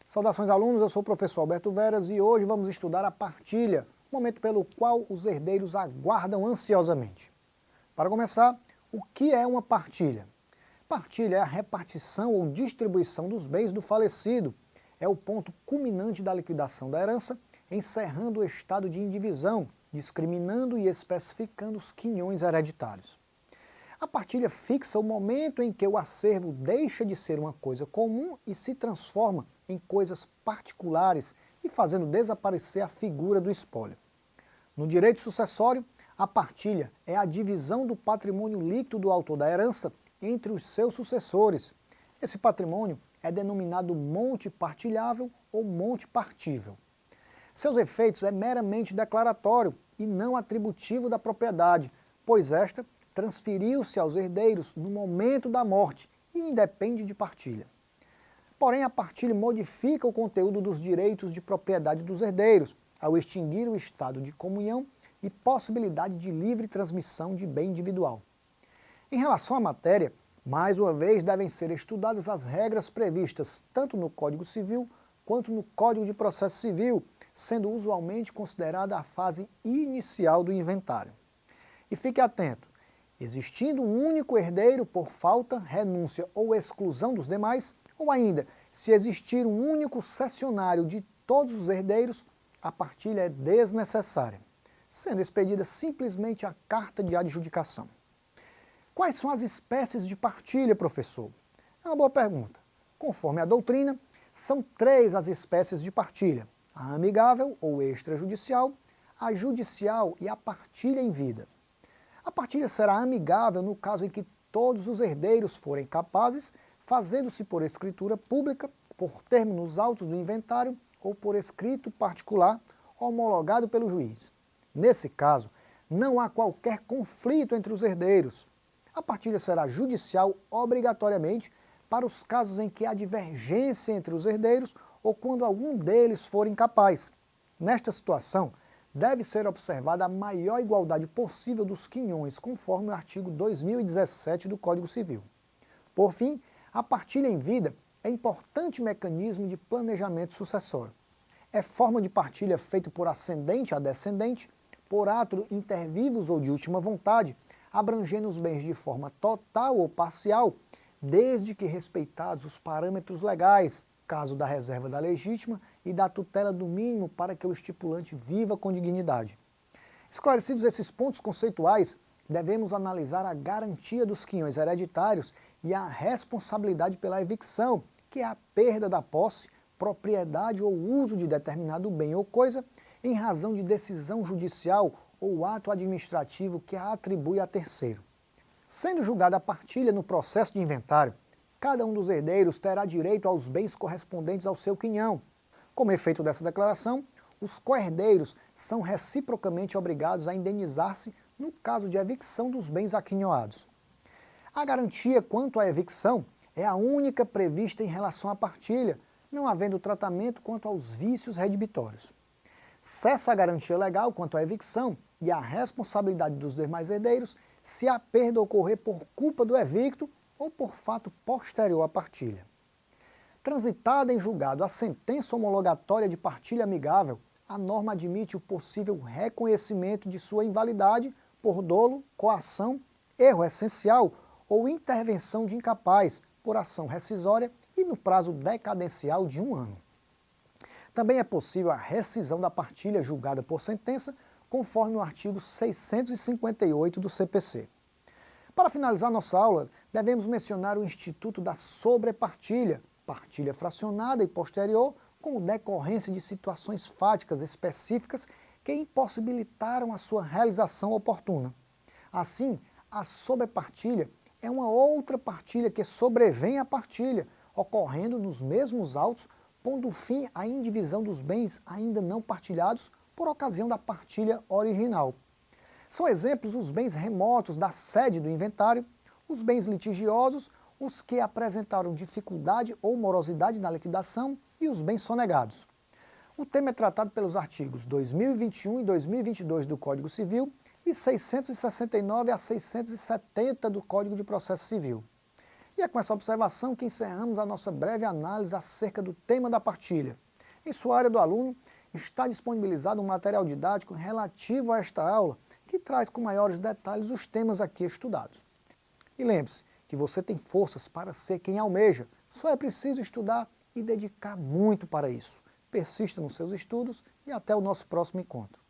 Saudações alunos, eu sou o professor Alberto Veras e hoje vamos estudar a partilha, momento pelo qual os herdeiros aguardam ansiosamente. Para começar, o que é uma partilha? Partilha é a repartição ou distribuição dos bens do falecido, é o ponto culminante da liquidação da herança, encerrando o estado de indivisão, discriminando e especificando os quinhões hereditários. A partilha fixa o momento em que o acervo deixa de ser uma coisa comum e se transforma em coisas particulares e fazendo desaparecer a figura do espólio. No direito sucessório, a partilha é a divisão do patrimônio líquido do autor da herança entre os seus sucessores. Esse patrimônio é denominado monte partilhável ou monte partível. Seus efeitos é meramente declaratório e não atributivo da propriedade, pois esta transferiu-se aos herdeiros no momento da morte e independe de partilha. Porém, a partilha modifica o conteúdo dos direitos de propriedade dos herdeiros, ao extinguir o estado de comunhão e possibilidade de livre transmissão de bem individual. Em relação à matéria, mais uma vez devem ser estudadas as regras previstas tanto no Código Civil quanto no Código de Processo Civil, sendo usualmente considerada a fase inicial do inventário. E fique atento, existindo um único herdeiro por falta, renúncia ou exclusão dos demais, ou ainda, se existir um único cessionário de todos os herdeiros, a partilha é desnecessária, sendo expedida simplesmente a carta de adjudicação. Quais são as espécies de partilha, professor? É uma boa pergunta. Conforme a doutrina, são 3 as espécies de partilha: a amigável ou extrajudicial, a judicial e a partilha em vida. A partilha será amigável no caso em que todos os herdeiros forem capazes, fazendo-se por escritura pública, por termo nos autos do inventário ou por escrito particular homologado pelo juiz. Nesse caso, não há qualquer conflito entre os herdeiros. A partilha será judicial obrigatoriamente para os casos em que há divergência entre os herdeiros ou quando algum deles for incapaz. Nesta situação, deve ser observada a maior igualdade possível dos quinhões, conforme o artigo 2017 do Código Civil. Por fim, a partilha em vida é importante mecanismo de planejamento sucessório. É forma de partilha feita por ascendente a descendente, por ato inter vivos ou de última vontade, abrangendo os bens de forma total ou parcial, desde que respeitados os parâmetros legais, caso da reserva da legítima e da tutela do mínimo para que o estipulante viva com dignidade. Esclarecidos esses pontos conceituais, devemos analisar a garantia dos quinhões hereditários e a responsabilidade pela evicção, que é a perda da posse, propriedade ou uso de determinado bem ou coisa em razão de decisão judicial ou ato administrativo que a atribui a terceiro. Sendo julgada a partilha no processo de inventário, cada um dos herdeiros terá direito aos bens correspondentes ao seu quinhão. Como efeito dessa declaração, os co-herdeiros são reciprocamente obrigados a indenizar-se no caso de evicção dos bens aquinhoados. A garantia quanto à evicção é a única prevista em relação à partilha, não havendo tratamento quanto aos vícios redibitórios. Cessa a garantia legal quanto à evicção e a responsabilidade dos demais herdeiros se a perda ocorrer por culpa do evicto ou por fato posterior à partilha. Transitada em julgado a sentença homologatória de partilha amigável, a norma admite o possível reconhecimento de sua invalidade por dolo, coação, erro essencial ou intervenção de incapaz por ação rescisória e no prazo decadencial de 1 ano. Também é possível a rescisão da partilha julgada por sentença, conforme o artigo 658 do CPC. Para finalizar nossa aula, devemos mencionar o instituto da sobrepartilha, partilha fracionada e posterior, como decorrência de situações fáticas específicas que impossibilitaram a sua realização oportuna. Assim, a sobrepartilha é uma outra partilha que sobrevém à partilha, ocorrendo nos mesmos autos, pondo fim à indivisão dos bens ainda não partilhados por ocasião da partilha original. São exemplos os bens remotos da sede do inventário, os bens litigiosos, os que apresentaram dificuldade ou morosidade na liquidação e os bens sonegados. O tema é tratado pelos artigos 2021 e 2022 do Código Civil e 669 a 670 do Código de Processo Civil. E é com essa observação que encerramos a nossa breve análise acerca do tema da partilha. Em sua área do aluno, está disponibilizado um material didático relativo a esta aula, que traz com maiores detalhes os temas aqui estudados. E lembre-se que você tem forças para ser quem almeja, só é preciso estudar e dedicar muito para isso. Persista nos seus estudos e até o nosso próximo encontro.